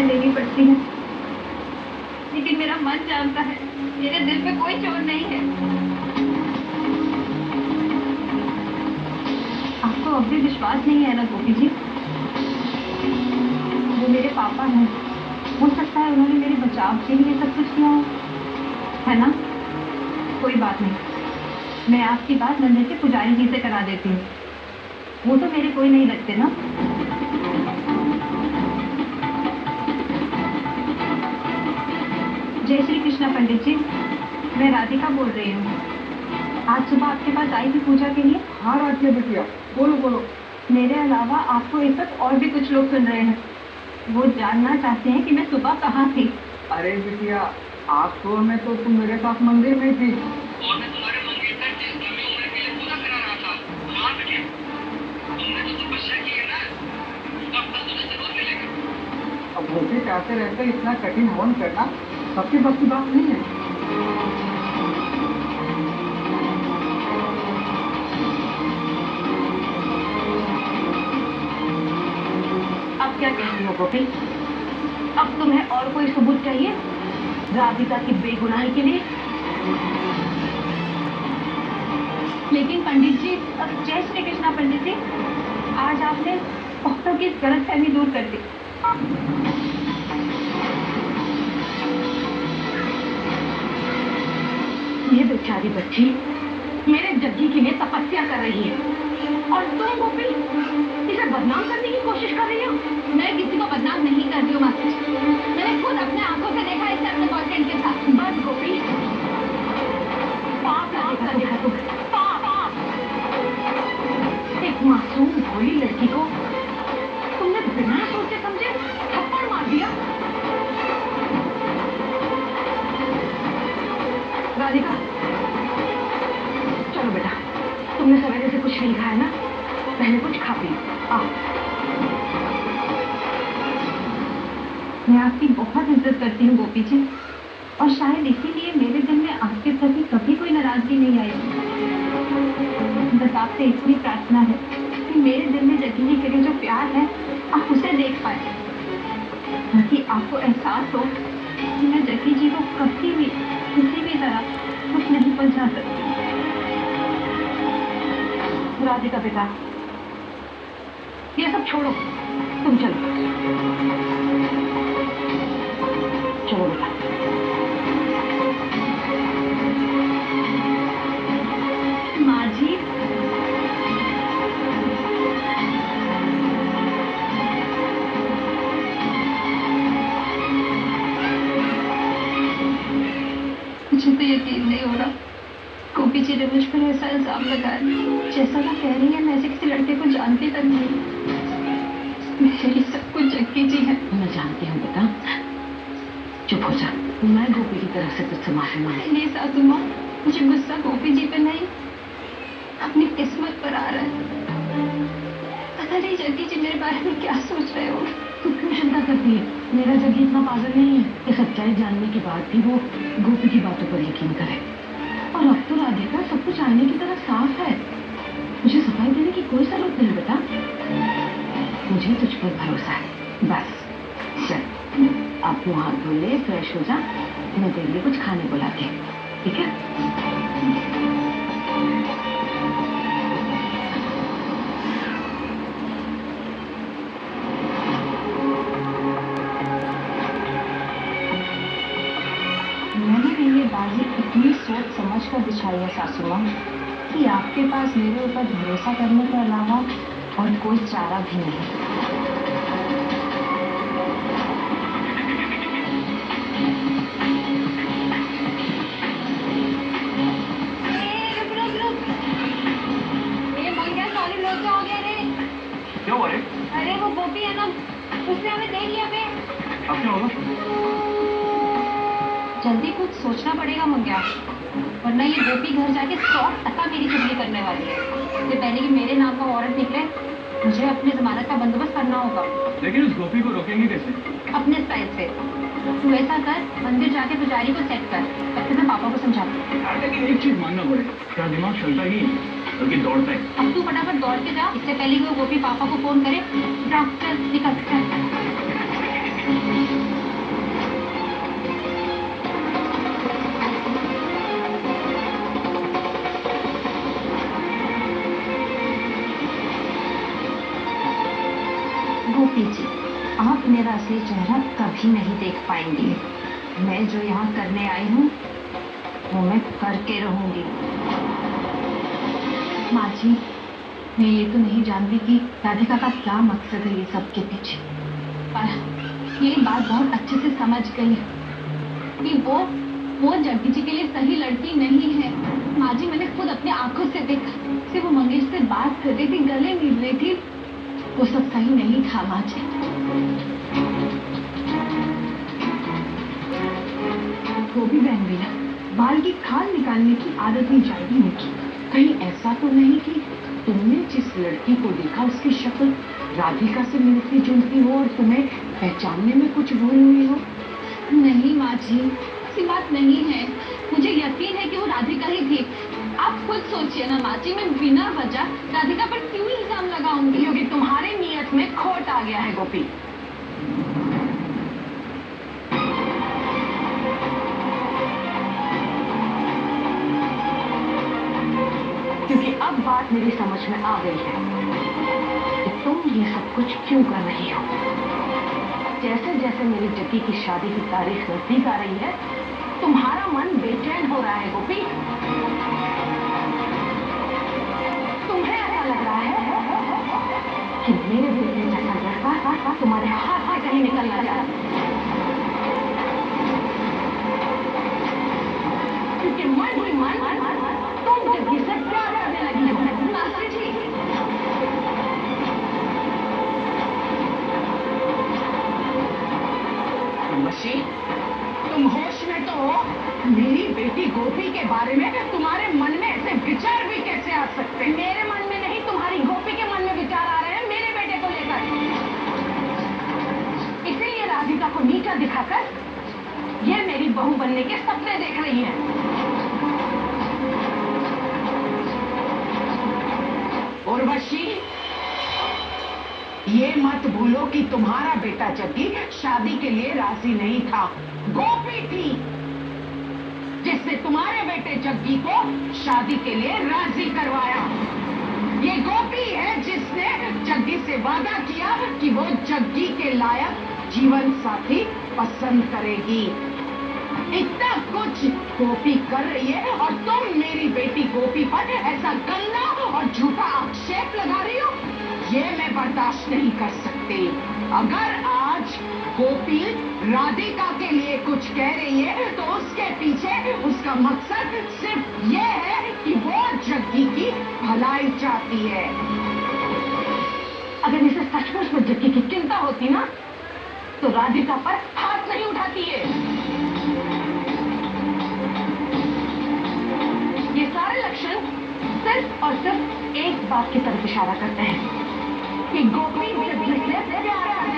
लेनी पड़ती हैं, लेकिन मेरा मन जानता है मेरे दिल पे कोई चोट नहीं है। आपको अब भी विश्वास नहीं है ना गोपी जी? वो मेरे पापा हैं, हो सकता है उन्होंने मेरे बचाव के लिए सब कुछ किया हो, है ना? कोई बात नहीं, मैं आपकी बात मंदिर के पुजारी जी से करा देती हूँ। वो तो मेरे कोई नहीं लगते ना। जय श्री कृष्णा पंडित जी, मैं राधिका बोल रही हूँ। आज सुबह आपके पास आई थी पूजा के लिए। हाँ राधिका बिटिया, बोलो बोलो। मेरे अलावा आपको इस वक्त और भी कुछ लोग सुन रहे हैं। वो जानना चाहते हैं कि मैं सुबह कहाँ थी। अरे बिटिया, आज सुबह में तो तुम मेरे साथ मंदिर में थी। और मैं तुम्हारे मंदिर में जिस ब्रह्मी होने के लिए पूजा करा रहा था, वहाँ पे थे। तुमने जो तपस्या की है ना, उसका फल तुम्हें जरूर मिलेगा। अब भूखे प्यासे रहते इतना कठिन हवन करना सबके बस की बात नहीं है। अब क्या कह रही हो गोपी? अब तुम्हें और कोई सबूत चाहिए राधिका की बेगुनाही के लिए? लेकिन पंडित जी, जय श्री कृष्णा पंडित जी, आज आपने औरतों की गलतफहमी दूर कर दी। ये बेचारी बच्ची मेरे जग्गी के लिए तपस्या कर रही है और तुम गोपी इसे बदनाम करने की कोशिश कर रही हो। मैं किसी को बदनाम नहीं कर रही हूँ माता जी, मैंने खुद अपने आंखों से देखा इसे अपने बॉयफ्रेंड के साथ। बस गोपी, पाप लगेगा तुम्हें, पाप। एक मासूम भोली लड़की को तुमने बिना सोचे समझे थप्पड़ मार दिया। राधिका, चलो बेटा, तुमने सवेरे से कुछ नहीं खाया ना, पहले कुछ खा पी। आओ। मैं आपकी बहुत इज्जत करती हूँ गोपी जी, और शायद इसीलिए मेरे दिल में आपके प्रति कभी कोई नाराजगी नहीं आई। बस आपसे इतनी प्रार्थना है कि मेरे दिल में जग्गी जी के लिए जो प्यार है आप उसे देख पाए, ताकि आपको एहसास हो कि मैं जग्गी जी को कभी भी किसी भी तरह कुछ नहीं पहुंचा सकती। राधिका बेटा, ये सब छोड़ो, तुम चलो। चलो बेटा। माँ जी, मुझे तो यकीन नहीं हो रहा गोपी जी ने मुझ पर ऐसा इल्जाम लगाया। जैसा वो कह रही है मैं ऐसे किसी लड़के को जानती तक नहीं। मेरे लिए सब कुछ जग्गी जी है। मैं जानती हूँ बेटा, चुप हो जा। मैं गोपी की तरफ से तुझसे माफी मांगती। नहीं सासू माँ, मुझे गुस्सा गोपी जी पे नहीं, अपनी किस्मत पर आ रहा है। पता नहीं जग्गी जी मेरे बारे में क्या सोच रहे हो। तू क्यों चिंता करती है? मेरा जग्गी इतना पागल नहीं है कि सच्चाई जानने के बाद भी वो गोपी की बातों पर यकीन करे। और अब तो राधिका सब कुछ आईने की तरह साफ है। मुझे सफाई देने की कोई जरूरत नहीं बेटा, मुझे तुझ पर भरोसा है। बस चल, अब तू हाथ धो ले, फ्रेश हो जा, मैं तेरे लिए कुछ खाने बुलाती हूँ, ठीक है? मैंने ये बाजी इतनी सोच समझ कर बिछाई है सासू माँ कि आपके पास मेरे ऊपर भरोसा करने के अलावा और कोई चारा भी नहीं। ये मंग्या सॉलिड लोचा हो गया रे। क्या हुआ रे? अरे वो गोपी है ना, उसने हमें दे लिया बे। अब क्या होगा? जल्दी कुछ सोचना पड़ेगा मंग्या, वरना ये गोपी घर जाके 100% मेरी चुगली करने वाली है। इससे पहले कि मेरे नाम का वारंट निकले, मुझे अपनी जमानत का बंदोबस्त करना होगा। लेकिन उस गोपी को रोकेंगे कैसे? अपने स्टाइल से। तू ऐसा कर, मंदिर जाके पुजारी को सेट कर, तब तक मैं पापा को समझाती हूँ। लेकिन एक चीज मानना पड़ेगा, तेरा दिमाग चलता ही बल्कि दौड़ता है। अब तू फटाफट दौड़ के जा, इससे पहले कि वो गोपी पापा को फोन करे। जा, चल निकल, चल। मेरा असली चेहरा कभी नहीं देख पाएंगे। मैं जो यहाँ करने आई हूँ वो मैं करके रहूंगी। माँ जी, मैं ये तो नहीं जानती कि राधिका का क्या मकसद है ये सब के पीछे, पर ये बात बहुत अच्छे से समझ गई कि वो जग्गी जी के लिए सही लड़की नहीं है। माँ जी, मैंने खुद अपने आंखों से देखा, सिर्फ वो मंगेश से बात कर रही थी, गले मिल रही थी, वो सब सही नहीं था माँ जी। गोपी बहन भैया, बाल की खाल निकालने की आदत नहीं जाएगी इनकी। कहीं ऐसा तो नहीं कि तुमने जिस लड़की को देखा उसकी शक्ल राधिका से मिलती जुलती हो और तुम्हें पहचानने में कुछ भूल हुई हो? नहीं माँ जी, ऐसी बात नहीं है। मुझे यकीन है कि वो राधिका ही थी। आप खुद सोचिए ना माँ जी, मैं बिना वजह राधिका पर क्यों इल्जाम लगाऊंगी? क्योंकि तुम्हारे नियत में खोट आ गया है गोपी। क्योंकि अब बात मेरी समझ में आ गई है कि तुम ये सब कुछ क्यों कर रही हो। जैसे जैसे मेरी जग्गी की शादी की तारीख नजदीक आ रही है, तुम्हारा मन बेचैन हो रहा है गोपी। तुम्हें ऐसा लग रहा है कि मेरे बेटे जैसा लड़का तुम्हारे हाथ से कहीं निकल ना जाए, क्योंकि मन ही मन तुम जग्गी से प्यार करने लगी हो। मास्टर जी, मशी, तुम होश में तो हो? मेरी बेटी गोपी के बारे में तुम्हारे मन में ऐसे विचार भी कैसे आ सकते हैं? मेरे मन में नहीं, तुम्हारी गोपी के मन में विचार आ रहे हैं मेरे बेटे को लेकर। इसीलिए राधिका को नीचा दिखाकर ये मेरी बहू बनने के सपने देख रही है। उर्वशी, ये मत भूलो कि तुम्हारा बेटा जग्गी शादी के लिए राजी नहीं था। गोपी थी जिसने तुम्हारे बेटे जग्गी को शादी के लिए राजी करवाया। ये गोपी है जिसने जग्गी से वादा किया कि वो जग्गी के लायक जीवन साथी पसंद करेगी। इतना कुछ गोपी कर रही है और तुम मेरी बेटी गोपी पर ऐसा गंदा और झूठा आक्षेप लगा रही हो। ये मैं बर्दाश्त नहीं कर सकती। अगर आज गोपी राधिका के लिए कुछ कह रही है तो उसके पीछे उसका मकसद सिर्फ ये है कि वो जग्गी की भलाई चाहती है। अगर इसे सचमुच में जग्गी की चिंता होती ना तो राधिका पर हाथ नहीं उठाती है। ये सारे लक्षण सिर्फ और सिर्फ एक बात की तरफ इशारा करते हैं कि गोपी जग्गी से प्यार करने